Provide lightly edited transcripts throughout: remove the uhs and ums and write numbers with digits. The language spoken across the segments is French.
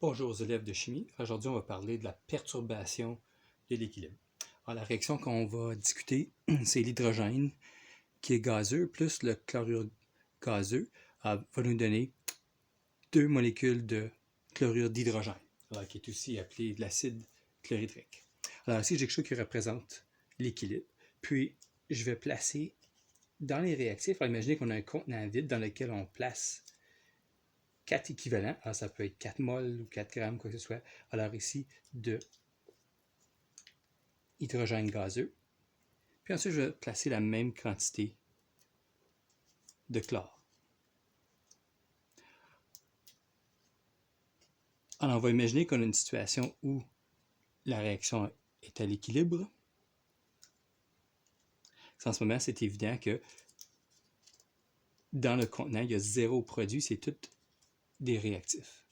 Bonjour aux élèves de chimie. Aujourd'hui, on va parler de la perturbation de l'équilibre. Alors, la réaction qu'on va discuter, c'est l'hydrogène qui est gazeux plus le chlorure gazeux va nous donner deux molécules de chlorure d'hydrogène, qui est aussi appelé de l'acide chlorhydrique. Alors ici, j'ai quelque chose qui représente l'équilibre. Puis, je vais placer dans les réactifs, imaginez qu'on a un contenant vide dans lequel on place 4 équivalents. Alors, ça peut être 4 moles ou 4 grammes, quoi que ce soit. Alors ici, de hydrogène gazeux. Puis ensuite, je vais placer la même quantité de chlore. Alors, on va imaginer qu'on a une situation où la réaction est à l'équilibre. En ce moment, c'est évident que dans le contenant, il y a 0 produit, c'est tout des réactifs.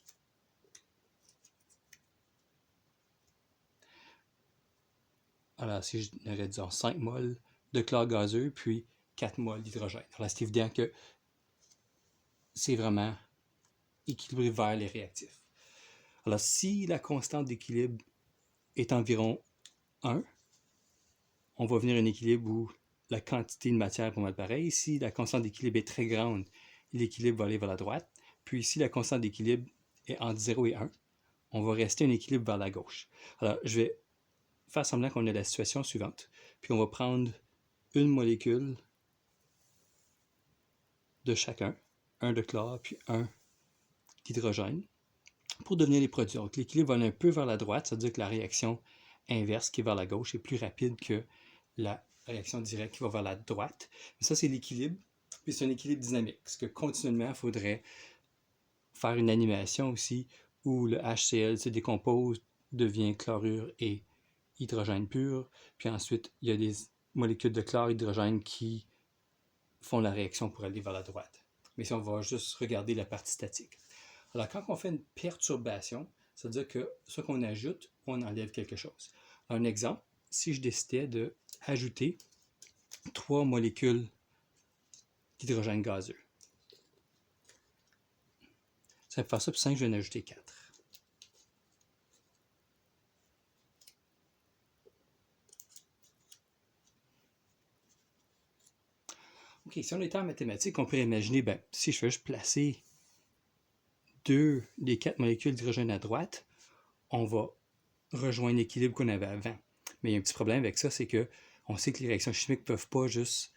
Alors, si je aurais, disons, 5 moles de chlore gazeux, puis 4 moles d'hydrogène. Alors, c'est évident que c'est vraiment équilibré vers les réactifs. Alors, si la constante d'équilibre est environ 1, on va venir à un équilibre où la quantité de matière est pas mal pareille. Si la constante d'équilibre est très grande, l'équilibre va aller vers la droite. Puis si la constante d'équilibre est entre 0 et 1, on va rester un équilibre vers la gauche. Alors, je vais faire semblant qu'on a la situation suivante. Puis on va prendre une molécule de chacun, un de chlore, puis un d'hydrogène, pour devenir les produits. Donc l'équilibre va aller un peu vers la droite, c'est-à-dire que la réaction inverse qui est vers la gauche est plus rapide que la réaction directe qui va vers la droite. Mais ça, c'est l'équilibre, puis c'est un équilibre dynamique, parce que continuellement, il faudrait faire une animation aussi où le HCl se décompose, devient chlorure et hydrogène pur, puis ensuite, il y a des molécules de chlore et d'hydrogène qui font la réaction pour aller vers la droite. Mais si on va juste regarder la partie statique. Alors, quand on fait une perturbation, ça veut dire que ce qu'on ajoute, on enlève quelque chose. Un exemple, si je décidais d'ajouter 3 molécules d'hydrogène gazeux. Ça va faire ça, puis 5, je vais en ajouter 4. OK, si on était en mathématiques, on pourrait imaginer, si je fais juste placer 2 des 4 molécules d'hydrogène à droite, on va rejoindre l'équilibre qu'on avait avant. Mais il y a un petit problème avec ça, c'est que on sait que les réactions chimiques ne peuvent pas juste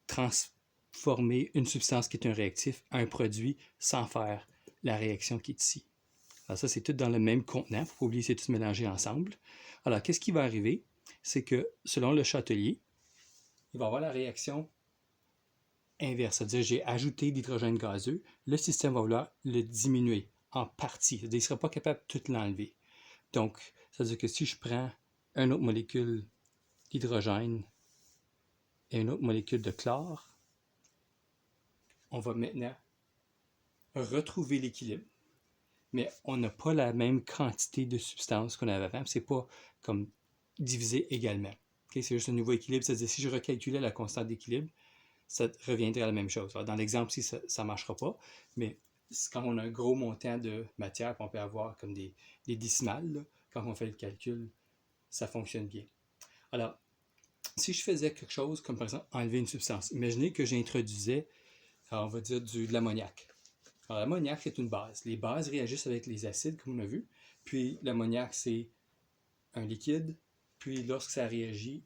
transformer une substance qui est un réactif à un produit sans faire la réaction qui est ici. Alors ça, c'est tout dans le même contenant. Il ne faut pas oublier que c'est tout mélangé ensemble. Alors, qu'est-ce qui va arriver? C'est que, selon le Châtelier, il va y avoir la réaction inverse. C'est-à-dire, j'ai ajouté d'hydrogène gazeux. Le système va vouloir le diminuer en partie. C'est-à-dire, il ne sera pas capable de tout l'enlever. Donc, ça veut dire que si je prends une autre molécule d'hydrogène et une autre molécule de chlore, on va maintenant retrouver l'équilibre, mais on n'a pas la même quantité de substance qu'on avait avant. C'est pas comme divisé également. Okay? C'est juste un nouveau équilibre. C'est-à-dire, si je recalculais la constante d'équilibre, ça reviendrait à la même chose. Alors, dans l'exemple, si ça ne marchera pas, mais quand on a un gros montant de matière, on peut avoir comme des décimales, là, quand on fait le calcul, ça fonctionne bien. Alors, si je faisais quelque chose comme par exemple enlever une substance, imaginez que j'introduisais, on va dire de l'ammoniac. Alors, l'ammoniac, c'est une base. Les bases réagissent avec les acides, comme on a vu. Puis, l'ammoniac, c'est un liquide. Puis, lorsque ça réagit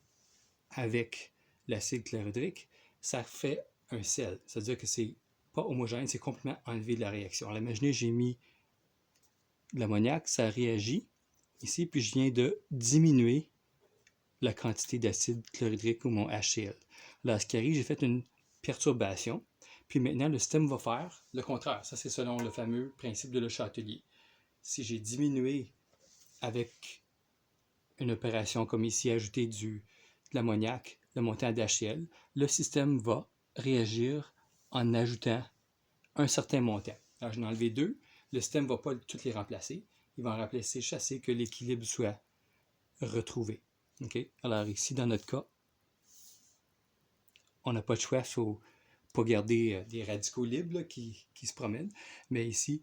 avec l'acide chlorhydrique, ça fait un sel. C'est-à-dire que c'est pas homogène, c'est complètement enlevé de la réaction. Alors, imaginez, j'ai mis de l'ammoniac, ça réagit ici, puis je viens de diminuer la quantité d'acide chlorhydrique ou mon HCl. Là, ce qui arrive, j'ai fait une perturbation. Puis maintenant, le système va faire le contraire. Ça, c'est selon le fameux principe de Le Châtelier. Si j'ai diminué avec une opération comme ici, ajouter de l'ammoniac, le montant d'HCl, le système va réagir en ajoutant un certain montant. Alors, j'en ai enlevé 2. Le système ne va pas toutes les remplacer. Il va en remplacer chasser que l'équilibre soit retrouvé. Okay? Alors ici, dans notre cas, on n'a pas de choix, il ne faut pas garder des radicaux libres là, qui se promènent. Mais ici,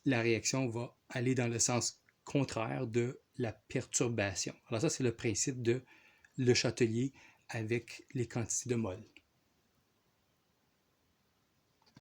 la réaction va aller dans le sens contraire de la perturbation. Alors ça, c'est le principe de Le Chatelier avec les quantités de mol.